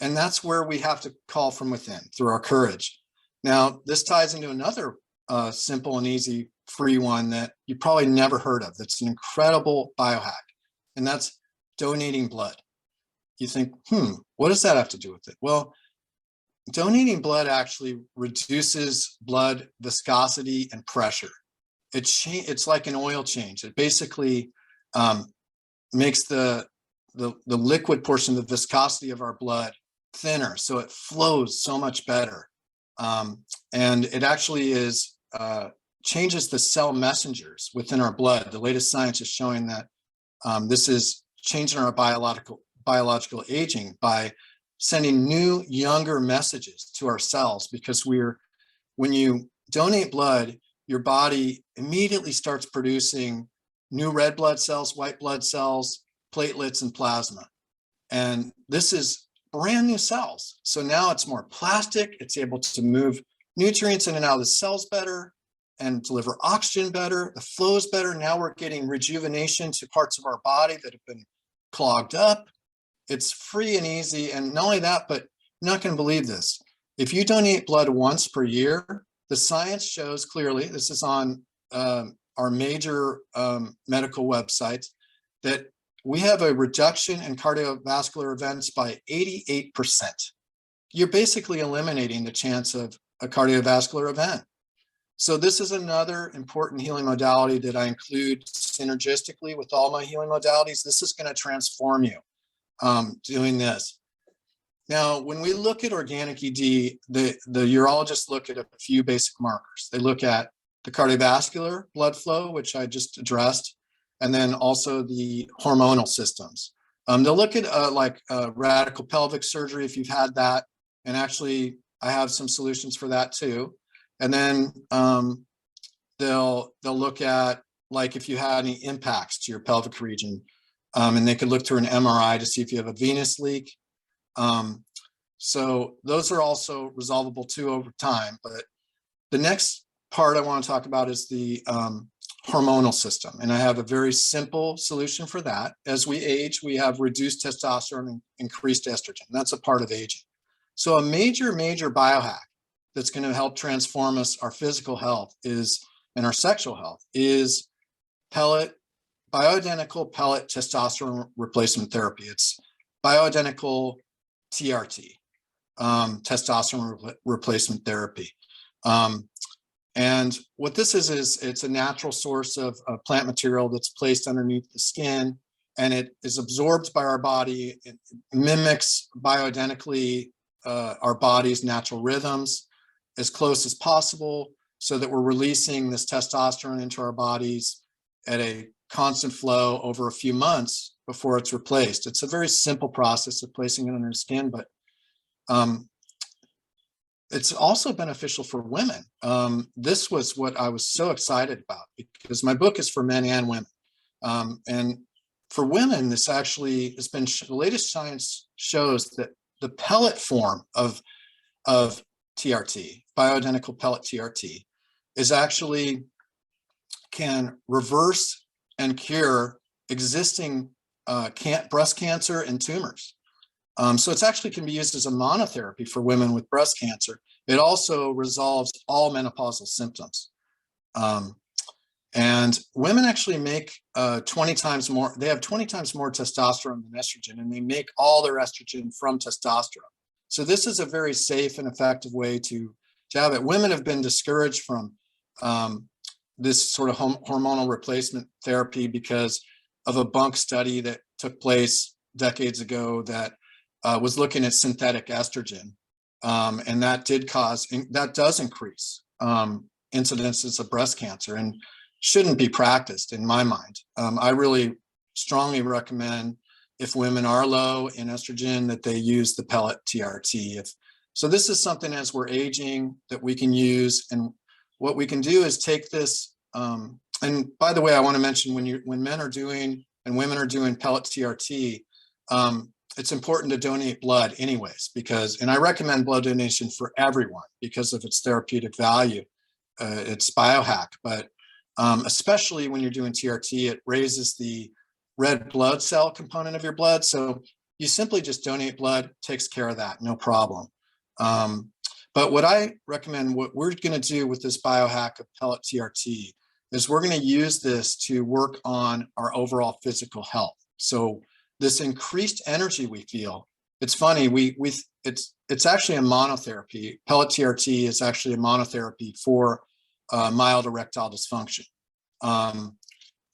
And that's where we have to call from within through our courage. Now, this ties into another simple and easy free one that you probably never heard of. That's an incredible biohack. And that's donating blood. You think, what does that have to do with it? Well, donating blood actually reduces blood viscosity and pressure. It's like an oil change. It basically makes the liquid portion, the viscosity of our blood, thinner, so it flows so much better. And it actually changes the cell messengers within our blood. The latest science is showing that this is changing our biological aging by sending new, younger messages to our cells, because when you donate blood, your body immediately starts producing new red blood cells, white blood cells, platelets, and plasma. And this is brand new cells. So now it's more plastic. It's able to move nutrients in and out of the cells better and deliver oxygen better. The flow is better. Now we're getting rejuvenation to parts of our body that have been clogged up. It's free and easy. And not only that, but you're not going to believe this. If you donate blood once per year, the science shows clearly, this is on our major medical websites, that we have a reduction in cardiovascular events by 88%. You're basically eliminating the chance of a cardiovascular event. So this is another important healing modality that I include synergistically with all my healing modalities. This is going to transform you doing this. Now, when we look at organic ED, the urologists look at a few basic markers. They look at the cardiovascular blood flow, which I just addressed, and then also the hormonal systems. They'll look at radical pelvic surgery if you've had that, and actually I have some solutions for that too. And then they'll look at like if you had any impacts to your pelvic region, and they could look through an MRI to see if you have a venous leak. So those are also resolvable too over time. But the next part I want to talk about is the hormonal system. And I have a very simple solution for that. As we age, we have reduced testosterone and increased estrogen. That's a part of aging. So a major biohack that's going to help transform our physical health and our sexual health is bioidentical pellet testosterone replacement therapy. It's bioidentical TRT, testosterone replacement therapy. And what this is it's a natural source of plant material that's placed underneath the skin, and it is absorbed by our body. It mimics bioidentically our body's natural rhythms as close as possible, so that we're releasing this testosterone into our bodies at a constant flow over a few months before it's replaced. It's a very simple process of placing it under the skin, but it's also beneficial for women. This was what I was so excited about, because my book is for men and women. And for women, this actually has been, the latest science shows that the pellet form of TRT, bioidentical pellet TRT, is actually can reverse and cure existing breast cancer and tumors. So it's actually can be used as a monotherapy for women with breast cancer. It also resolves all menopausal symptoms. And women actually make 20 times more, they have 20 times more testosterone than estrogen, and they make all their estrogen from testosterone. So this is a very safe and effective way to have it. Women have been discouraged from this sort of hormonal replacement therapy because of a bunk study that took place decades ago that was looking at synthetic estrogen. And that does increase incidences of breast cancer and shouldn't be practiced in my mind. I really strongly recommend, if women are low in estrogen, that they use the pellet TRT. So this is something as we're aging that we can use. And what we can do is take this, and by the way, I want to mention when men are doing and women are doing pellet TRT, it's important to donate blood anyways, and I recommend blood donation for everyone because of its therapeutic value. It's biohack, but especially when you're doing TRT, it raises the red blood cell component of your blood. So you simply just donate blood, takes care of that, no problem. But what I recommend, what we're going to do with this biohack of pellet TRT is we're going to use this to work on our overall physical health. So this increased energy we feel, it's funny, it's actually a monotherapy. Pellet TRT is actually a monotherapy for mild erectile dysfunction.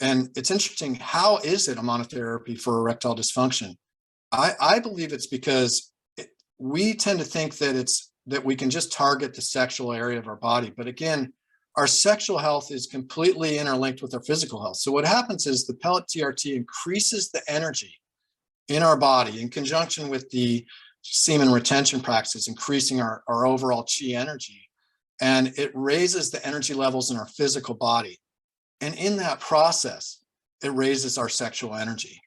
And it's interesting, how is it a monotherapy for erectile dysfunction? I believe it's because we tend to think that we can just target the sexual area of our body. But again, our sexual health is completely interlinked with our physical health. So what happens is the pellet TRT increases the energy in our body in conjunction with the semen retention practices, increasing our overall chi energy. And it raises the energy levels in our physical body. And in that process, it raises our sexual energy.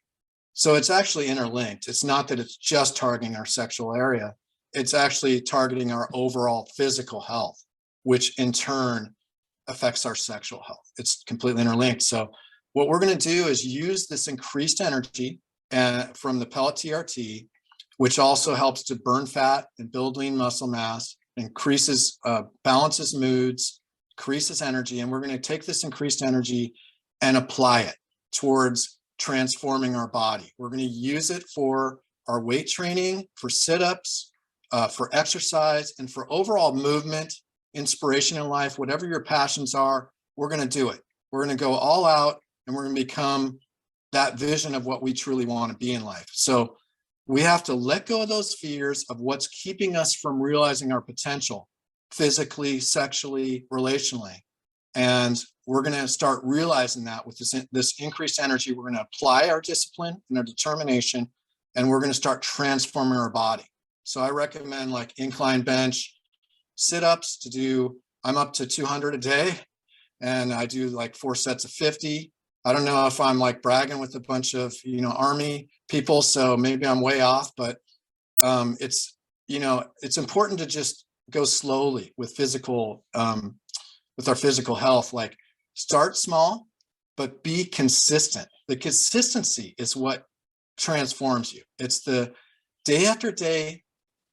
So it's actually interlinked. It's not that it's just targeting our sexual area. It's actually targeting our overall physical health, which in turn affects our sexual health. It's completely interlinked. So what we're going to do is use this increased energy from the pellet TRT, which also helps to burn fat and build lean muscle mass, increases, balances moods, increases energy. And we're going to take this increased energy and apply it towards transforming our body. We're going to use it for our weight training, for sit-ups, for exercise, and for overall movement inspiration in life, whatever your passions are, we're going to do it. We're going to go all out, and we're going to become that vision of what we truly want to be in life. So we have to let go of those fears of what's keeping us from realizing our potential physically, sexually, relationally. And we're going to start realizing that with this increased energy. We're going to apply our discipline and our determination, and we're going to start transforming our body. So I recommend like incline bench, sit-ups to do. I'm up to 200 a day, and I do like 4 sets of 50. I don't know if I'm like bragging with a bunch of, Army people, so maybe I'm way off, but it's important to just go slowly with with our physical health. Like, start small, but be consistent. The consistency is what transforms you. It's the day after day,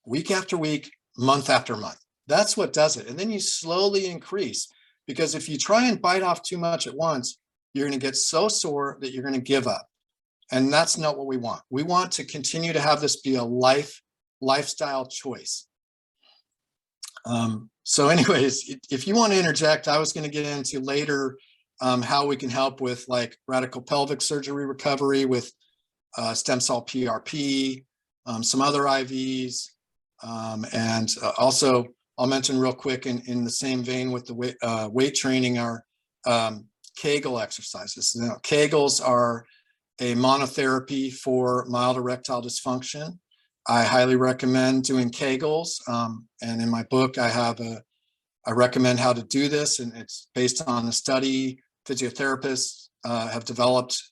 week after week, month after month. That's what does it. And then you slowly increase, because if you try and bite off too much at once, you're going to get so sore that you're going to give up. And that's not what we want. We want to continue to have this be a lifestyle choice. So anyways, if you want to interject, I was going to get into later how we can help with like radical pelvic surgery recovery with stem cell PRP, some other IVs, and also I'll mention real quick in the same vein with the weight training, our Kegel exercises. Kegels are a monotherapy for mild erectile dysfunction. I highly recommend doing Kegels. And in my book, I recommend how to do this, and it's based on a study physiotherapists have developed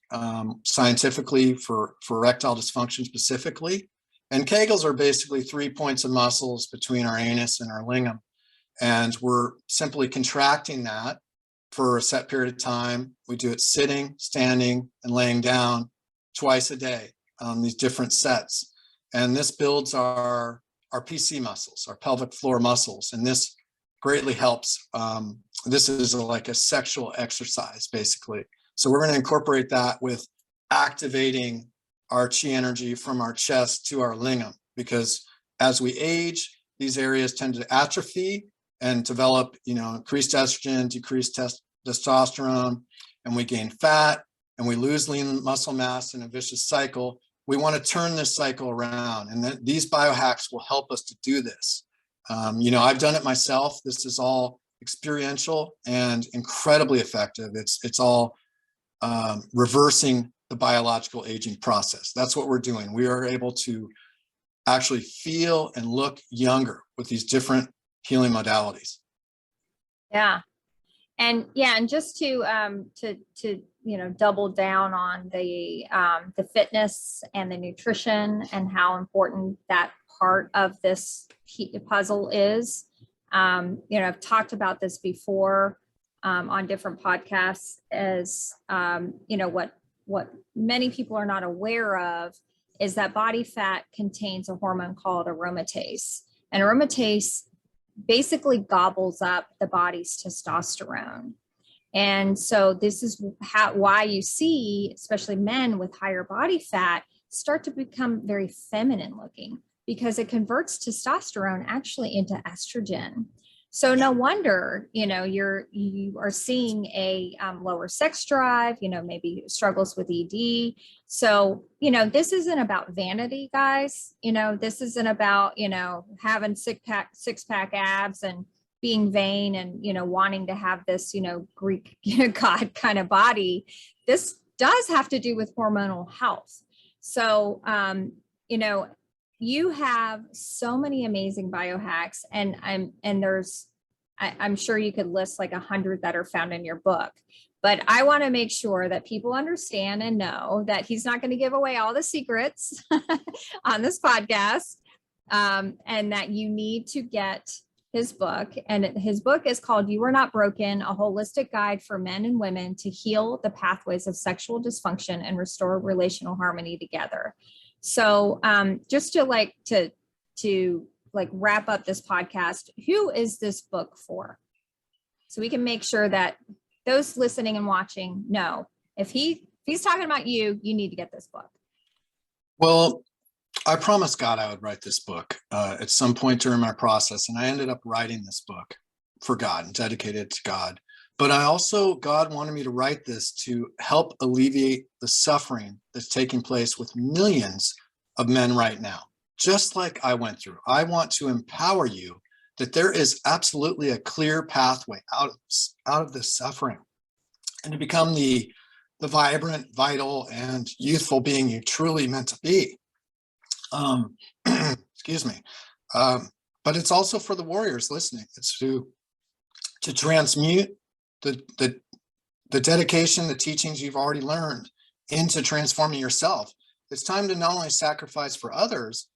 scientifically for erectile dysfunction specifically. And Kegels are basically 3 points of muscles between our anus and our lingam. And we're simply contracting that for a set period of time. We do it sitting, standing, and laying down twice a day on these different sets. And this builds our PC muscles, our pelvic floor muscles. And this greatly helps. This is like a sexual exercise, basically. So we're going to incorporate that with activating our chi energy from our chest to our lingam, because as we age, these areas tend to atrophy and develop, increased estrogen, decreased testosterone, and we gain fat and we lose lean muscle mass in a vicious cycle. We want to turn this cycle around, and these biohacks will help us to do this. I've done it myself. This is all experiential and incredibly effective. It's all reversing the biological aging process. That's what we're doing. We are able to actually feel and look younger with these different healing modalities. Yeah. And just to double down on the fitness and the nutrition and how important that part of this puzzle is. I've talked about this before on different podcasts as, what many people are not aware of is that body fat contains a hormone called aromatase. And aromatase basically gobbles up the body's testosterone. And so this is why you see, especially men with higher body fat, start to become very feminine looking, because it converts testosterone actually into estrogen. So no wonder, you are seeing a lower sex drive, maybe struggles with ED. So, this isn't about vanity, guys. This isn't about, having six pack abs and being vain and, wanting to have this, Greek god kind of body. This does have to do with hormonal health. So, you have so many amazing biohacks, and I'm sure you could list like 100 that are found in your book, but I want to make sure that people understand and know that he's not going to give away all the secrets on this podcast, and that you need to get his book. And his book is called You Are Not Broken, a holistic guide for men and women to heal the pathways of sexual dysfunction and restore relational harmony together. So just to wrap up this podcast, who is this book for? So we can make sure that those listening and watching know if he's talking about you, you need to get this book. Well, I promised God I would write this book at some point during my process, and I ended up writing this book. for God and dedicated to God. But God wanted me to write this to help alleviate the suffering that's taking place with millions of men right now, just like I went through. I want to empower you that there is absolutely a clear pathway out of this suffering and to become the vibrant, vital, and youthful being you truly meant to be. Excuse me. But it's also for the warriors listening. It's to transmute the dedication, the teachings you've already learned into transforming yourself. It's time to not only sacrifice for others,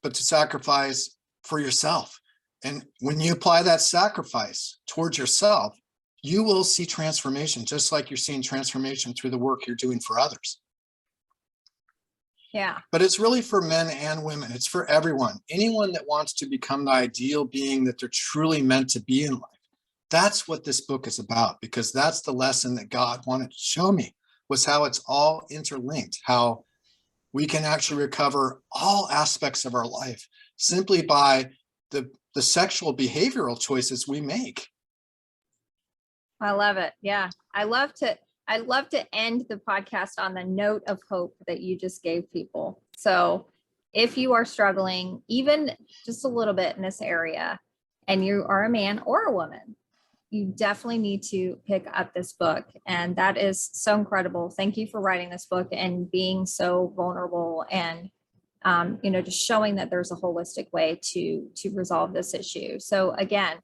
but to sacrifice for yourself. And when you apply that sacrifice towards yourself, you will see transformation, just like you're seeing transformation through the work you're doing for others. Yeah. But it's really for men and women. It's for everyone. Anyone that wants to become the ideal being that they're truly meant to be in life. That's what this book is about, because that's the lesson that God wanted to show me, was how it's all interlinked, how we can actually recover all aspects of our life simply by the sexual behavioral choices we make. I love it. Yeah. I love to end the podcast on the note of hope that you just gave people. So if you are struggling even just a little bit in this area, and you are a man or a woman, you definitely need to pick up this book. And that is so incredible. Thank you for writing this book and being so vulnerable and, just showing that there's a holistic way to resolve this issue. So again,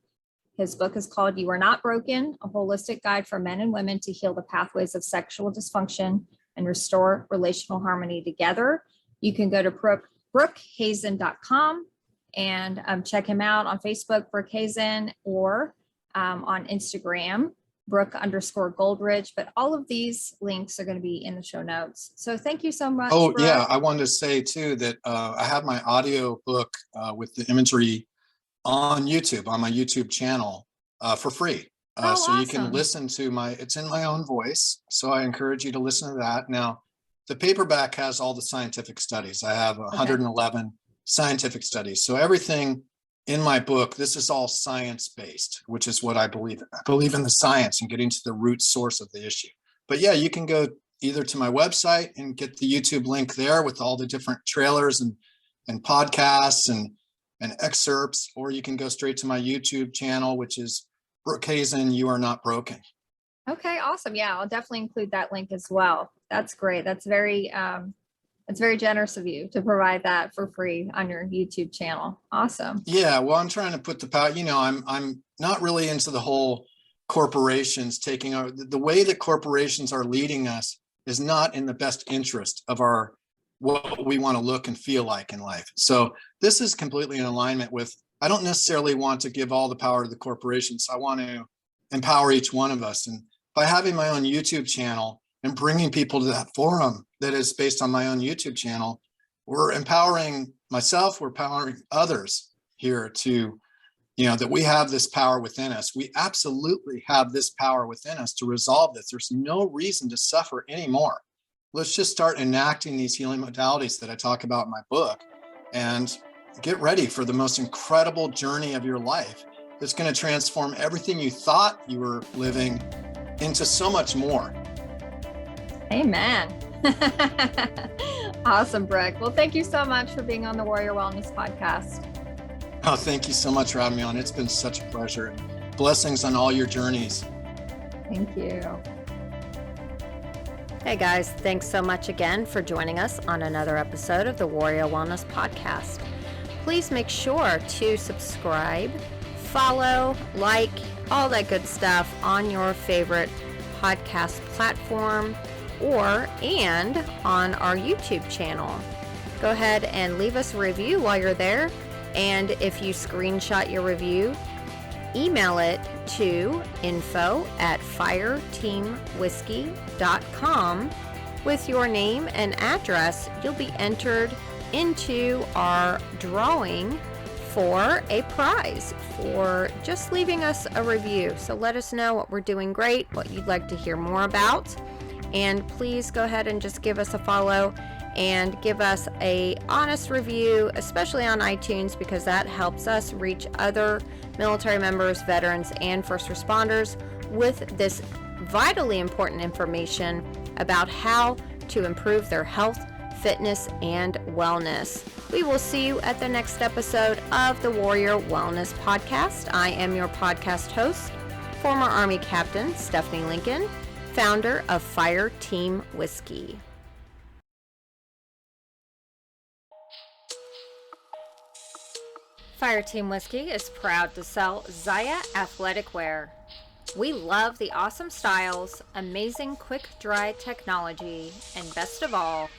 his book is called You Are Not Broken, a holistic guide for men and women to heal the pathways of sexual dysfunction and restore relational harmony together. You can go to brookehazen.com and check him out on Facebook, Brooke Hazen, or on Instagram, Brooke_Goldridge. But all of these links are going to be in the show notes. So thank you so much. Oh, Brooke. yeah. I wanted to say, too, that I have my audio book with the imagery on YouTube, on my YouTube channel for free. So you can listen to it's in my own voice. So I encourage you to listen to that. Now, the paperback has all the scientific studies. I have 111 scientific studies. So everything in my book, this is all science-based, which is what I believe in. I believe in the science and getting to the root source of the issue. But yeah, you can go either to my website and get the YouTube link there with all the different trailers and podcasts and excerpts, or you can go straight to my YouTube channel, which is Brooke Hazen, You Are Not Broken. Okay, awesome. Yeah, I'll definitely include that link as well. That's great. That's very generous of you to provide that for free on your YouTube channel. Awesome. Yeah, well, I'm trying to put the power, I'm not really into the whole corporations taking over. The way that corporations are leading us is not in the best interest of what we want to look and feel like in life. So this is completely in alignment with, I don't necessarily want to give all the power to the corporations. I want to empower each one of us. And by having my own YouTube channel and bringing people to that forum that is based on my own YouTube channel, we're empowering myself, we're empowering others here to, that we have this power within us. We absolutely have this power within us to resolve this. There's no reason to suffer anymore. Let's just start enacting these healing modalities that I talk about in my book and get ready for the most incredible journey of your life that's going to transform everything you thought you were living into so much more. Amen. Awesome, Brooke. Well, thank you so much for being on the Warrior Wellness Podcast. Oh, thank you so much for having me on. It's been such a pleasure. Blessings on all your journeys. Thank you. Hey guys, thanks so much again for joining us on another episode of the Warrior Wellness Podcast. Please make sure to subscribe, follow, like, all that good stuff on your favorite podcast platform and on our YouTube channel. Go ahead and leave us a review while you're there. And if you screenshot your review, email it to info@fireteamwhiskey.com with your name and address. You'll be entered into our drawing for a prize for just leaving us a review. So let us know what we're doing great, what you'd like to hear more about, and please go ahead and just give us a follow and give us a honest review, especially on iTunes, because that helps us reach other military members, veterans, and first responders with this vitally important information about how to improve their health, fitness, and wellness. We will see you at the next episode of the Warrior Wellness Podcast. I am your podcast host, former Army Captain Stephanie Lincoln, founder of Fire Team Whiskey. Fire Team Whiskey is proud to sell Zaya athletic wear. We love the awesome styles, amazing quick dry technology, and best of all,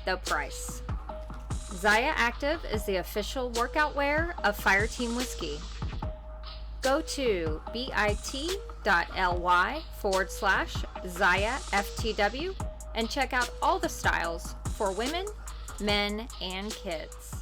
the price. Zaya Active is the official workout wear of Fire Team Whiskey. Go to bit.ly/ZayaFTW and check out all the styles for women, men, and kids.